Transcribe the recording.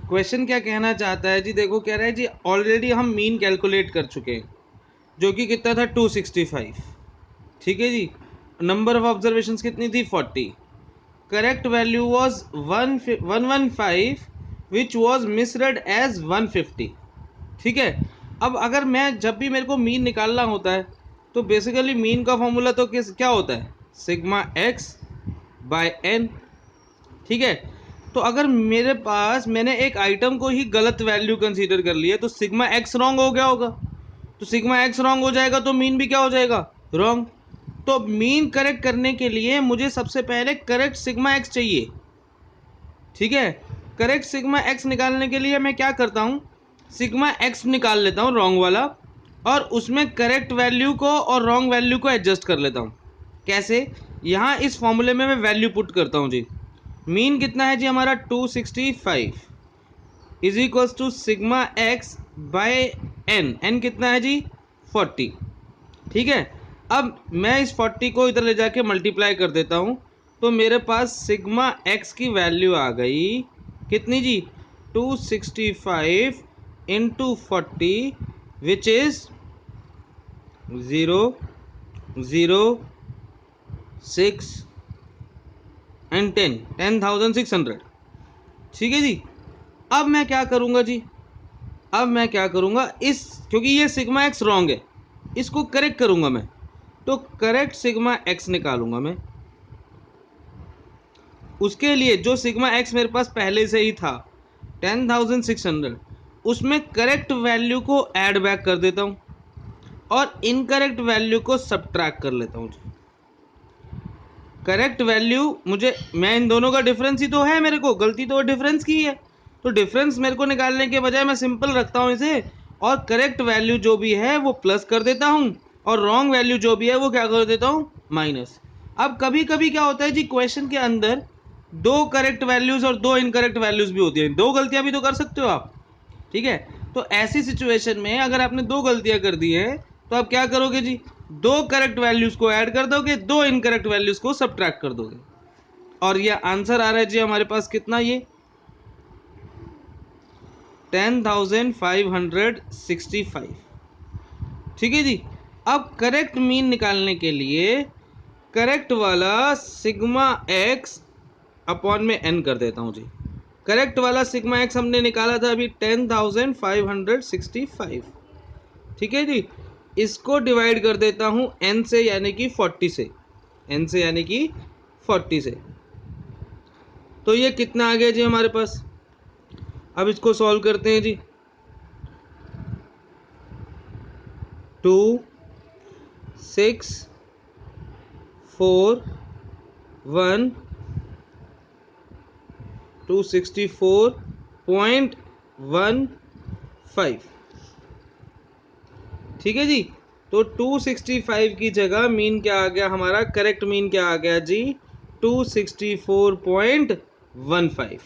Question क्या कहना चाहता है जी, देखो कह रहा है जी ऑलरेडी हम मीन कैलकुलेट कर चुके हैं जो कि कितना था 265, ठीक है जी। नंबर ऑफ ऑब्जर्वेशंस कितनी थी 40। Correct value was 115 which was misread as 150, ठीक है। अब अगर मैं जब भी मेरे को मीन निकालना होता है तो बेसिकली मीन का फॉर्मूला तो क्या होता है, सिग्मा एक्स बाय एन, ठीक है। तो अगर मेरे पास मैंने एक आइटम को ही गलत वैल्यू कंसीडर कर लिया तो सिग्मा एक्स रॉन्ग हो गया होगा, तो सिग्मा एक्स रॉन्ग हो जाएगा तो मीन भी क्या हो जाएगा, रॉन्ग। तो मीन करेक्ट करने के लिए मुझे सबसे पहले करेक्ट सिग्मा एक्स चाहिए, ठीक है। करेक्ट सिग्मा एक्स निकालने के लिए मैं क्या करता हूँ, सिग्मा एक्स निकाल लेता हूँ रॉन्ग वाला और उसमें करेक्ट वैल्यू को और रॉन्ग वैल्यू को एडजस्ट कर लेता हूँ। कैसे, यहाँ इस फॉर्मूले में मैं वैल्यू पुट करता हूँ जी। मीन कितना है जी हमारा 265 is equals to sigma x by n, n कितना है जी 40, ठीक है। अब मैं इस 40 को इधर ले जाके मल्टीप्लाई कर देता हूँ तो मेरे पास सिग्मा एक्स की वैल्यू आ गई कितनी जी 265 इंटू 40 विच इज 006 एंड 10,600, ठीक है जी। अब मैं क्या करूँगा जी, अब मैं क्या करूँगा इस, क्योंकि ये सिग्मा एक्स रॉन्ग है, इसको करेक्ट करूँगा मैं। तो करेक्ट सिग्मा एक्स निकालूंगा मैं, उसके लिए जो सिग्मा एक्स मेरे पास पहले से ही था 10,600, उसमें करेक्ट वैल्यू को ऐड बैक कर देता हूँ और इनकरेक्ट वैल्यू को सब्ट्रैक्ट कर लेता हूँ। करेक्ट वैल्यू मुझे, मैं इन दोनों का डिफरेंस ही तो है, मेरे को गलती तो डिफरेंस की है, तो डिफरेंस मेरे को निकालने के बजाय मैं सिंपल रखता हूँ इसे और करेक्ट वैल्यू जो भी है वो प्लस कर देता हूँ और रॉन्ग वैल्यू जो भी है वो क्या कर देता हूँ, माइनस। अब कभी कभी क्या होता है जी, क्वेश्चन के अंदर दो करेक्ट वैल्यूज और दो इनकरेक्ट वैल्यूज भी होती हैं, दो गलतियां भी तो कर सकते हो आप, ठीक है। तो ऐसी सिचुएशन में अगर आपने दो गलतियां कर दी है तो आप क्या करोगे जी, दो करेक्ट वैल्यूज को ऐड कर दोगे, दो इनकरेक्ट वैल्यूज को सब्ट्रैक्ट कर दोगे और ये आंसर आ रहा है जी हमारे पास कितना, ये 10,565, ठीक है जी। अब करेक्ट मीन निकालने के लिए करेक्ट वाला सिग्मा एक्स अपॉन में एन कर देता हूँ जी। करेक्ट वाला सिग्मा एक्स हमने निकाला था अभी 10,565, ठीक है जी। इसको डिवाइड कर देता हूँ एन से यानी कि 40 से, एन से यानी कि 40 से, तो ये कितना आ गया जी हमारे पास। अब इसको सॉल्व करते हैं जी। 2 6 4 1 264.15, ठीक है जी। तो 265 की जगह मीन क्या आ गया हमारा, करेक्ट मीन क्या आ गया जी 264.15,